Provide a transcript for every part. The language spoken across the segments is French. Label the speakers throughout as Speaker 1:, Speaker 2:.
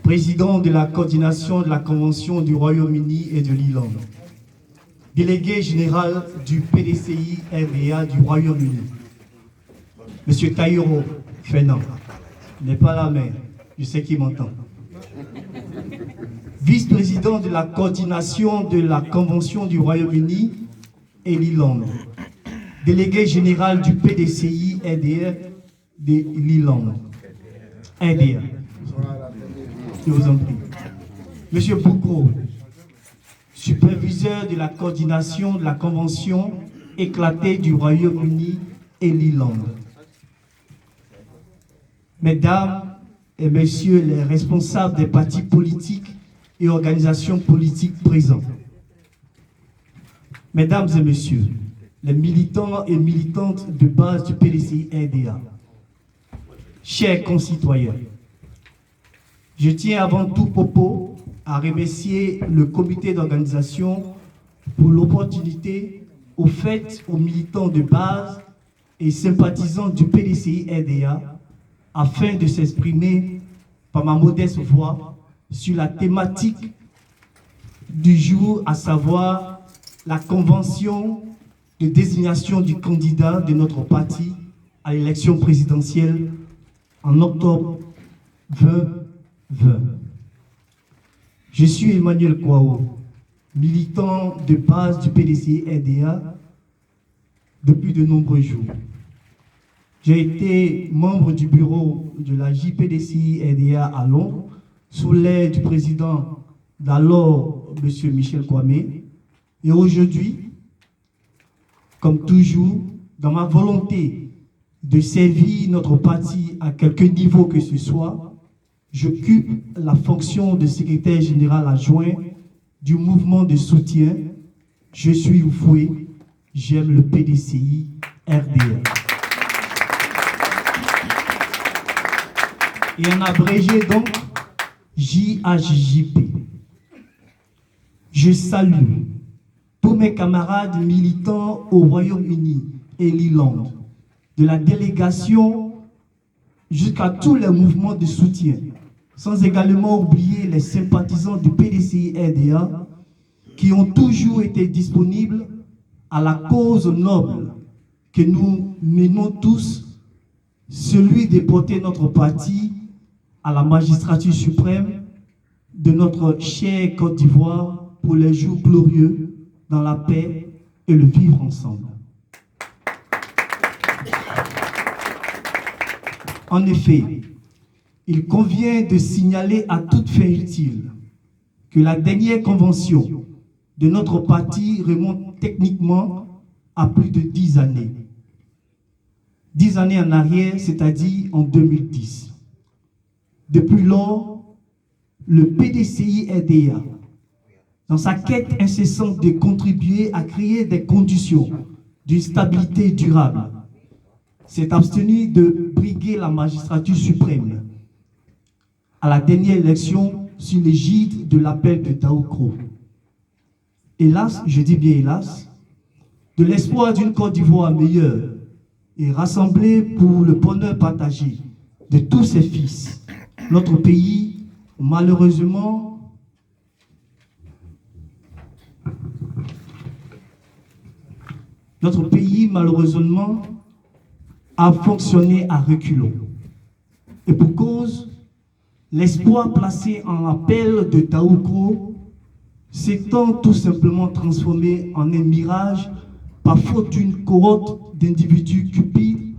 Speaker 1: président de la coordination de la Convention du Royaume-Uni et de l'Irlande, délégué général du PDCI RDA du Royaume-Uni, Monsieur Taïro Fernand, n'est pas là, mais je sais qu'il m'entend. Vice-président de la coordination de la Convention du Royaume-Uni et l'Irlande, délégué général du PDCI RDA de l'Irlande. RDA. Je vous en prie. Monsieur Boukro, superviseur de la coordination de la Convention éclatée du Royaume-Uni et l'Irlande. Mesdames et messieurs les responsables des partis politiques et organisations politiques présents. Mesdames et messieurs, les militants et militantes de base du PDCI RDA. Chers concitoyens, je tiens avant tout propos à remercier le comité d'organisation pour l'opportunité offerte aux militants de base et sympathisants du PDCI RDA afin de s'exprimer par ma modeste voix sur la thématique du jour, à savoir la convention de désignation du candidat de notre parti à l'élection présidentielle en octobre 2020. Je suis Emmanuel Kouao, militant de base du PDCI RDA depuis de nombreux jours. J'ai été membre du bureau de la JPDCI RDA à Londres, sous l'aide du président d'alors, M. Michel Kwame. Et aujourd'hui, comme toujours, dans ma volonté de servir notre parti à quelque niveau que ce soit, j'occupe la fonction de secrétaire général adjoint du mouvement de soutien « Je suis Oufoué, j'aime le PDCI RDA ». Et en abrégé donc, JHJP. Je salue tous mes camarades militants au Royaume-Uni et l'Irlande, de la délégation jusqu'à tous les mouvements de soutien, sans également oublier les sympathisants du PDCI RDA qui ont toujours été disponibles à la cause noble que nous menons tous, celui de porter notre parti à la magistrature suprême de notre chère Côte d'Ivoire pour les jours glorieux dans la paix et le vivre ensemble. En effet, il convient de signaler à toute fin utile que la dernière convention de notre parti remonte techniquement à plus de 10 années. 10 années en arrière, c'est-à-dire en 2010. Depuis lors, le PDCI RDA, dans sa quête incessante de contribuer à créer des conditions d'une stabilité durable, s'est abstenu de briguer la magistrature suprême à la dernière élection sous l'égide de l'appel de Taoukro. Hélas, je dis bien hélas, de l'espoir d'une Côte d'Ivoire meilleure et rassemblée pour le bonheur partagé de tous ses fils, notre pays, malheureusement, a fonctionné à reculons. Et pour cause, l'espoir placé en l'appel de Taoukro s'étant tout simplement transformé en un mirage par faute d'une cohorte d'individus cupides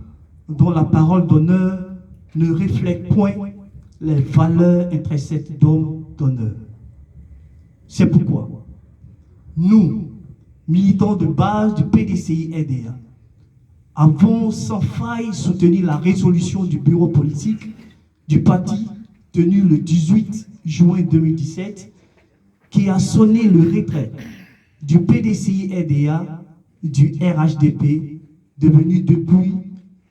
Speaker 1: dont la parole d'honneur ne reflète point les valeurs intrinsèques d'hommes d'honneur. C'est pourquoi nous, militants de base du PDCI RDA, avons sans faille soutenu la résolution du bureau politique du parti tenue le 18 juin 2017 qui a sonné le retrait du PDCI RDA du RHDP devenu depuis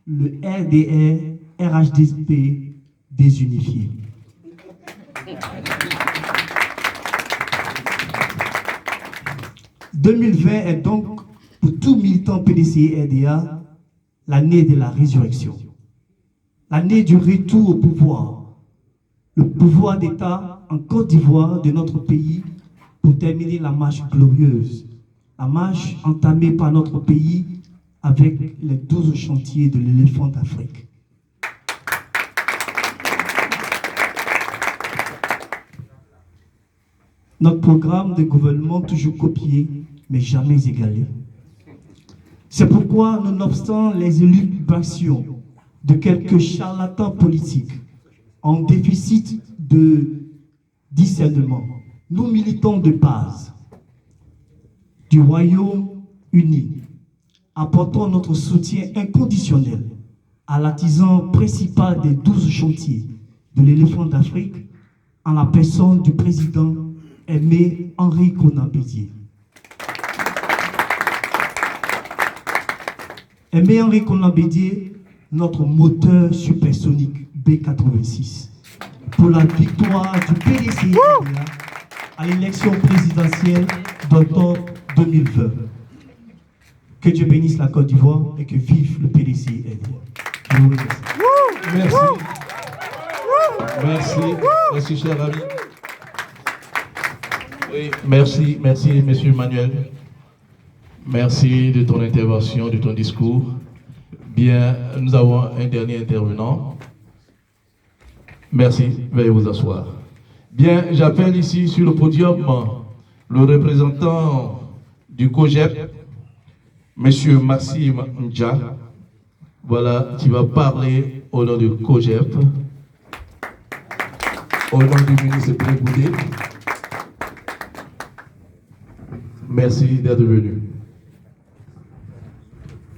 Speaker 1: le RDR RHDP désunifié. « 2020 est donc, pour tout militant PDCI RDA, l'année de la résurrection, l'année du retour au pouvoir, le pouvoir d'État en Côte d'Ivoire de notre pays pour terminer la marche glorieuse. La marche entamée par notre pays avec les 12 chantiers de l'éléphant d'Afrique. Notre programme de gouvernement toujours copié, mais jamais égalé. C'est pourquoi, nonobstant les élucubrations de quelques charlatans politiques en déficit de discernement, nous militants de base du Royaume-Uni apportons notre soutien inconditionnel à l'artisan principal des 12 chantiers de l'éléphant d'Afrique en la personne du président Aimé Henri Konan Bédié. Aimé Henri Konan Bédié, notre moteur supersonique B86, pour la victoire du PDC à l'élection présidentielle d'octobre 2020. Que Dieu bénisse la Côte d'Ivoire et que vive le PDC. Je vous remercie.
Speaker 2: Merci. Merci. Merci, cher ami. Oui, merci, monsieur Emmanuel. Merci de ton intervention, de ton discours. Bien, nous avons un dernier intervenant. Merci, veuillez vous asseoir. Bien, j'appelle ici sur le podium le représentant du COGEP, monsieur Maxime Ndja. Voilà, qui va parler au nom du COGEP, au nom du ministre Préboudé. Merci d'être venu.